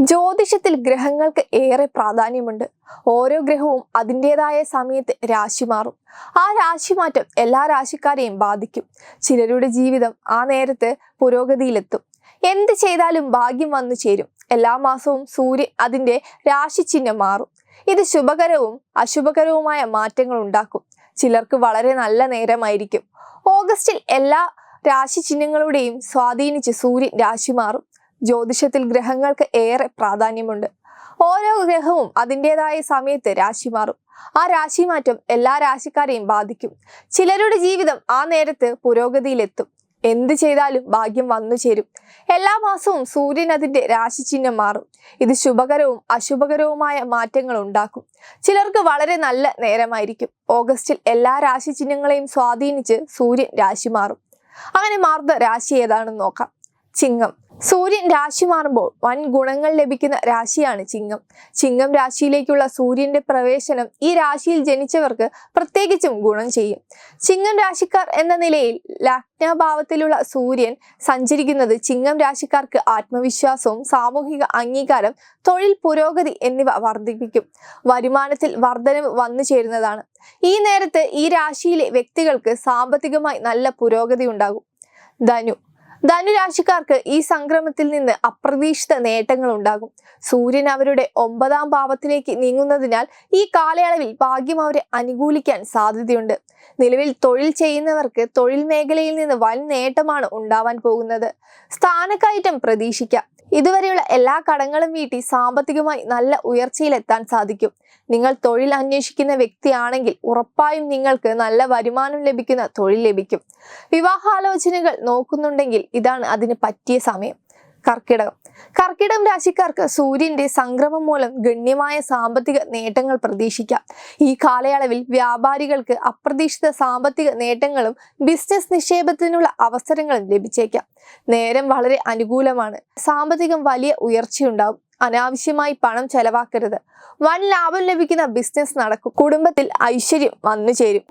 ജ്യോതിഷത്തിൽ ഗ്രഹങ്ങൾക്ക് ഏറെ പ്രാധാന്യമുണ്ട്. ഓരോ ഗ്രഹവും അതിൻ്റെതായ സമയത്ത് രാശി മാറും. ആ രാശിമാറ്റം എല്ലാ രാശിക്കാരെയും ബാധിക്കും. ചിലരുടെ ജീവിതം ആ നേരത്ത് പുരോഗതിയിലെത്തും. എന്ത് ചെയ്താലും ഭാഗ്യം വന്നു ചേരും. എല്ലാ മാസവും സൂര്യൻ അതിൻ്റെ രാശിചിഹ്നം മാറും. ഇത് ശുഭകരവും അശുഭകരവുമായ മാറ്റങ്ങൾ ഉണ്ടാക്കും. ചിലർക്ക് വളരെ നല്ല നേരമായിരിക്കും. ഓഗസ്റ്റിൽ എല്ലാ രാശിചിഹ്നങ്ങളുടെയും സ്വാധീനിച്ച് സൂര്യൻ രാശി മാറും. ജ്യോതിഷത്തിൽ ഗ്രഹങ്ങൾക്ക് ഏറെ പ്രാധാന്യമുണ്ട്. ഓരോ ഗ്രഹവും അതിൻ്റെതായ സമയത്ത് രാശി മാറും. ആ രാശിമാറ്റം എല്ലാ രാശിക്കാരെയും ബാധിക്കും. ചിലരുടെ ജീവിതം ആ നേരത്ത് പുരോഗതിയിലെത്തും. എന്ത് ചെയ്താലും ഭാഗ്യം വന്നു ചേരും. എല്ലാ മാസവും സൂര്യൻ അതിൻ്റെ രാശിചിഹ്നം മാറും. ഇത് ശുഭകരവും അശുഭകരവുമായ മാറ്റങ്ങൾ ഉണ്ടാക്കും. ചിലർക്ക് വളരെ നല്ല നേരമായിരിക്കും. ഓഗസ്റ്റിൽ എല്ലാ രാശിചിഹ്നങ്ങളെയും സ്വാധീനിച്ച് സൂര്യൻ രാശി മാറും. അങ്ങനെ മാറുന്ന രാശി ഏതാണെന്ന് നോക്കാം. ചിങ്ങം. സൂര്യൻ രാശി മാറുമ്പോൾ വൻ ഗുണങ്ങൾ ലഭിക്കുന്ന രാശിയാണ് ചിങ്ങം. ചിങ്ങം രാശിയിലേക്കുള്ള സൂര്യന്റെ പ്രവേശനം ഈ രാശിയിൽ ജനിച്ചവർക്ക് പ്രത്യേകിച്ചും ഗുണം ചെയ്യും. ചിങ്ങം രാശിക്കാർ എന്ന നിലയിൽ ലഗ്നഭാവത്തിലുള്ള സൂര്യൻ സഞ്ചരിക്കുന്നത് ചിങ്ങം രാശിക്കാർക്ക് ആത്മവിശ്വാസവും സാമൂഹിക അംഗീകാരം, തൊഴിൽ പുരോഗതി എന്നിവ വർദ്ധിപ്പിക്കും. വരുമാനത്തിൽ വർധനവ് വന്നു ചേരുന്നതാണ്. ഈ നേരത്ത് ഈ രാശിയിലെ വ്യക്തികൾക്ക് സാമ്പത്തികമായി നല്ല പുരോഗതി ഉണ്ടാകും. ധനു. ധനുരാശിക്കാർക്ക് ഈ സംക്രമത്തിൽ നിന്ന് അപ്രതീക്ഷിത നേട്ടങ്ങൾ ഉണ്ടാകും. സൂര്യൻ അവരുടെ 9ാം ഭാവത്തിലേക്ക് നീങ്ങുന്നതിനാൽ ഈ കാലയളവിൽ ഭാഗ്യം അവരെ അനുകൂലിക്കാൻ സാധ്യതയുണ്ട്. നിലവിൽ തൊഴിൽ ചെയ്യുന്നവർക്ക് തൊഴിൽ മേഖലയിൽ നിന്ന് വൻ നേട്ടമാണ് ഉണ്ടാവാൻ പോകുന്നത്. സ്ഥാനക്കയറ്റം പ്രതീക്ഷിക്കാം. ഇതുവരെയുള്ള എല്ലാ കടങ്ങളും വീട്ടി സാമ്പത്തികമായി നല്ല ഉയർച്ചയിലെത്താൻ സാധിക്കും. നിങ്ങൾ തൊഴിൽ അന്വേഷിക്കുന്ന വ്യക്തിയാണെങ്കിൽ ഉറപ്പായും നിങ്ങൾക്ക് നല്ല വരുമാനം ലഭിക്കുന്ന തൊഴിൽ ലഭിക്കും. വിവാഹാലോചനകൾ നോക്കുന്നുണ്ടെങ്കിൽ ഇതാണ് അതിന് പറ്റിയ സമയം. കർക്കിടകം. കർക്കിടകം രാശിക്കാർക്ക് സൂര്യന്റെ സംക്രമം മൂലം ഗണ്യമായ സാമ്പത്തിക നേട്ടങ്ങൾ പ്രതീക്ഷിക്കാം. ഈ കാലയളവിൽ വ്യാപാരികൾക്ക് അപ്രതീക്ഷിത സാമ്പത്തിക നേട്ടങ്ങളും ബിസിനസ് നിക്ഷേപത്തിനുള്ള അവസരങ്ങളും ലഭിച്ചേക്കാം. നേരം വളരെ അനുകൂലമാണ്. സാമ്പത്തികം വലിയ ഉയർച്ചയുണ്ടാവും. അനാവശ്യമായി പണം ചെലവാക്കരുത്. വൻ ലാഭം ലഭിക്കുന്ന ബിസിനസ് നടക്കും. കുടുംബത്തിൽ ഐശ്വര്യം വന്നു ചേരും.